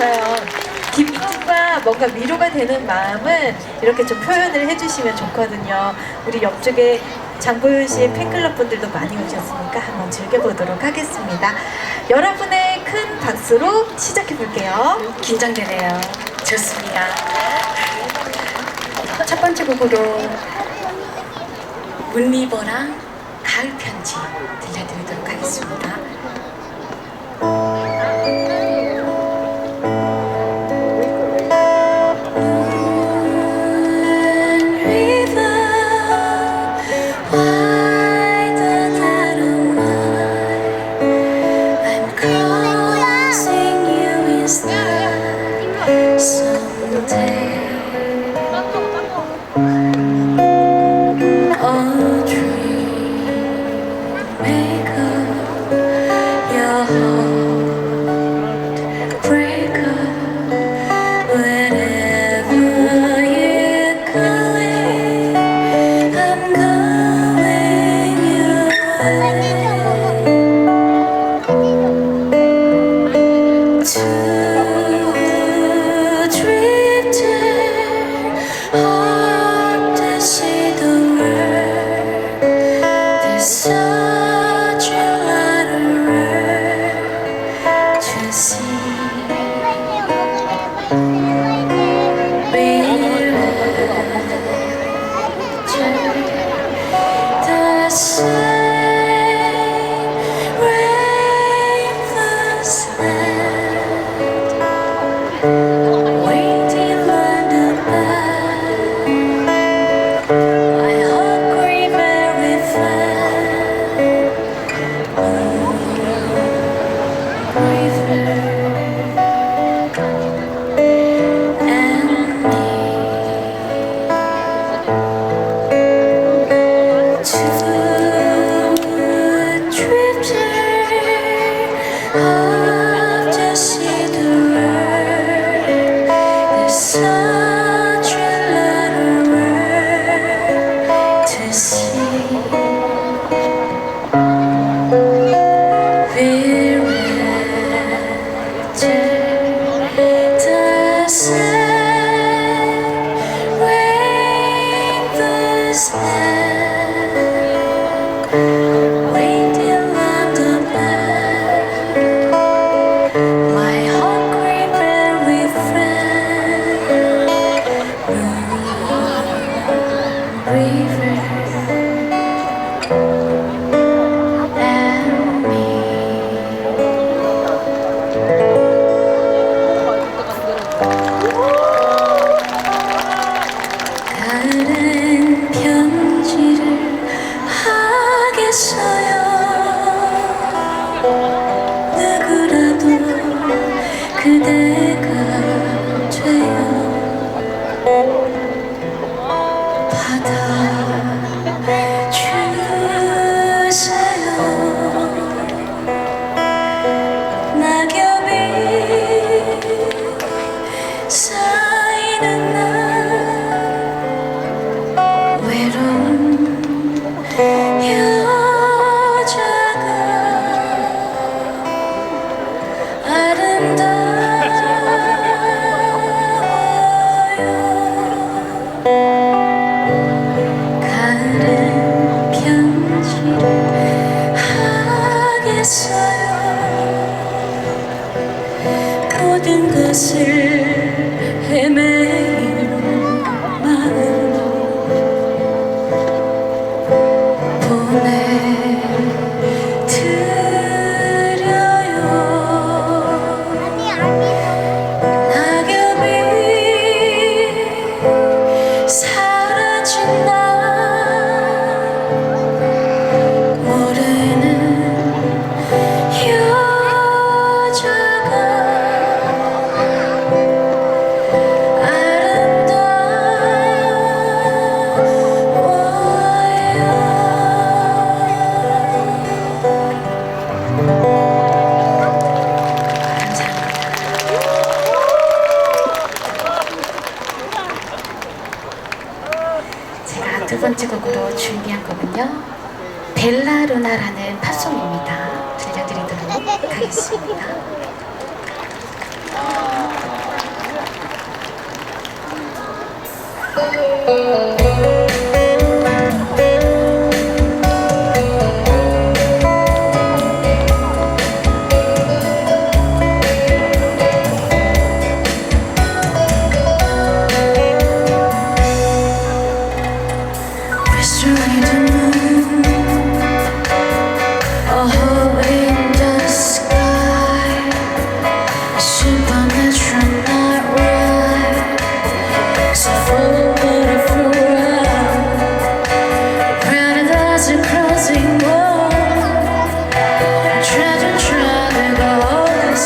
좋아요. 기쁨과 뭔가 위로가 되는 마음은 이렇게 좀 표현을 해주시면 좋거든요. 우리 옆쪽에 장보윤 씨의 팬클럽 분들도 많이 오셨으니까 한번 즐겨보도록 하겠습니다. 여러분의 큰 박수로 시작해 볼게요. 긴장되네요. 좋습니다. 첫 번째 곡으로 문리버랑 가을 편지 들려드리도록 하겠습니다. 모든 것을 헤매는 마음 보내드려요. 낙엽이 사라진 날 모르는 여자가 제가 두 번째 곡으로 준비한 곡은요, 벨라루나라는 팝송입니다. 들려드리도록 하겠습니다. Whispering the moon, a hole in the sky, a supernatural night ride. So follow what I flew around, paradise a crossing wall. Try to go all this.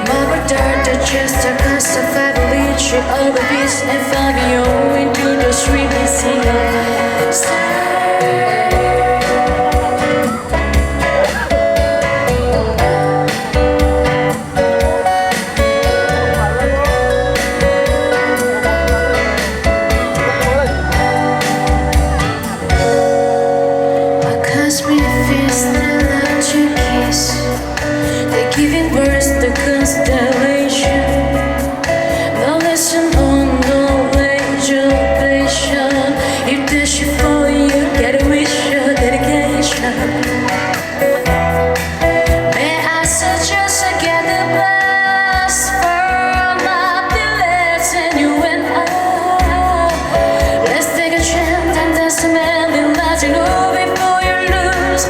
Marble dirt, just a cast of avalanche, all the beats and find your way to the street. They're giving birth to constellation. No lesson on no education. You dash it for you, get a wish, your dedication. May I suggest I get the best from my beliefs and you and I. Let's take a chance and dance a melody, let you know before you lose.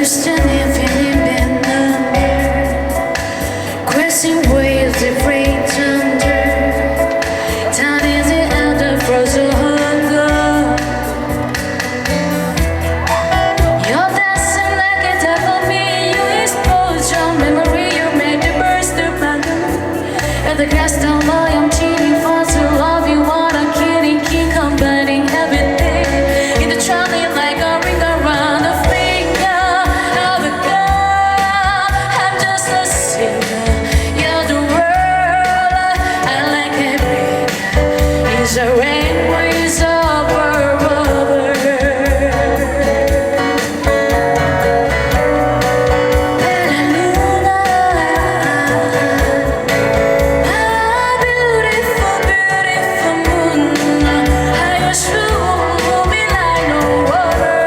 Standing, feeling bent under, crashing waves that break thunder. Time is the end of frozen hunger. You're dancing like a type of me. You expose your memory. You made the burst of thunder. And the grass down low, I'm cheating for to love you. What I'm kidding, keep combining everything in the trolley like a ring around a finger. The rainways over rubber. Bella Luna, my beautiful, beautiful moon. I was true, me like no other.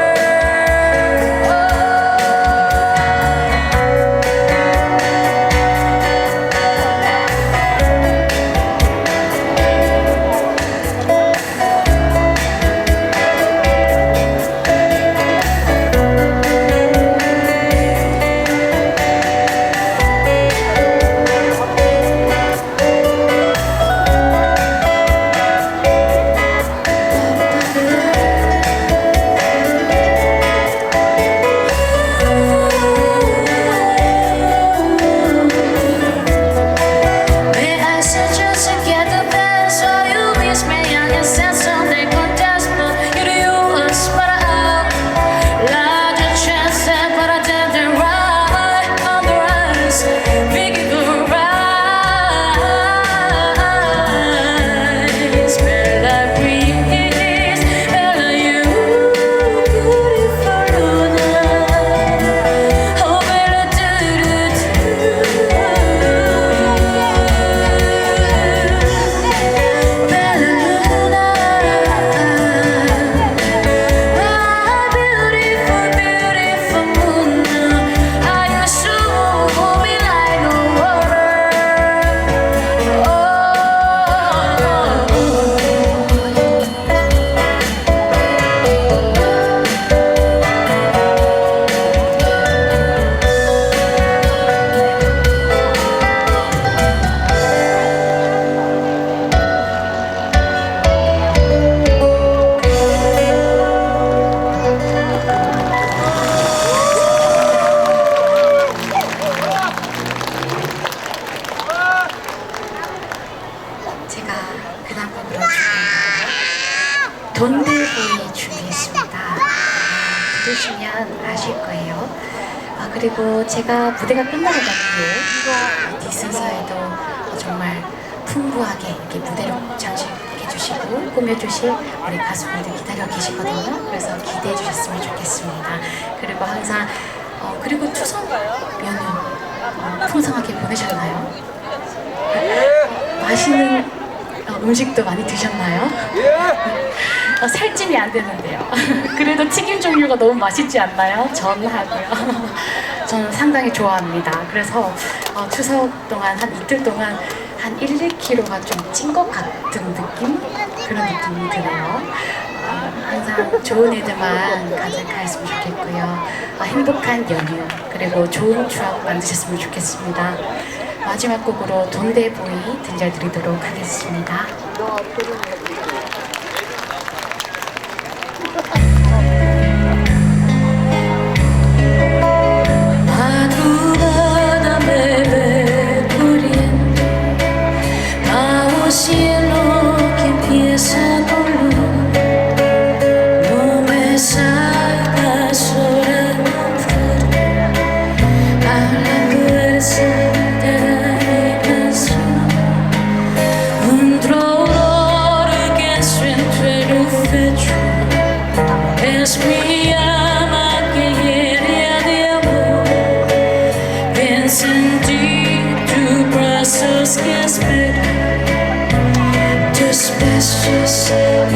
돈데보이 준비했습니다. 들으시면 아실 거예요. 그리고 제가 무대가 끝나고 난 후에 뒷순서에도 정말 풍부하게 이렇게 무대를 장식해 주시고 꾸며주실 우리 가수분들 기다려 계시거든요. 그래서 기대해 주셨으면 좋겠습니다. 그리고 항상 그리고 추석 연휴 풍성하게 보내셨나요? 맛있는 음식도 많이 드셨나요? 살찜이 안 되는데요. 그래도 튀김 종류가 너무 맛있지 않나요? 전하고요. 저는 상당히 좋아합니다. 그래서 추석 동안 한 이틀 동안 한 1, 2kg가 좀 찐 것 같은 느낌? 그런 느낌이 드네요. 항상 좋은 애들만 가득하였으면 좋겠고요. 행복한 연휴 그리고 좋은 추억 만드셨으면 좋겠습니다. 마지막 곡으로 돈데보이 들려드리도록 하겠습니다.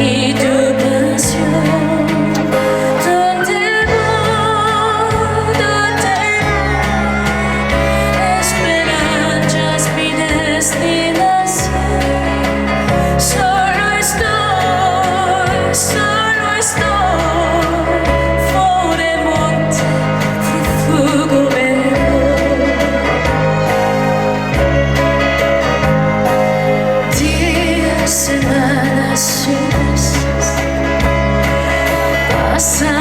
Y tu pasión, ¿dónde voy? Esperanzas mi destinación. Solo estoy, fuori monte, fugo semanas pasa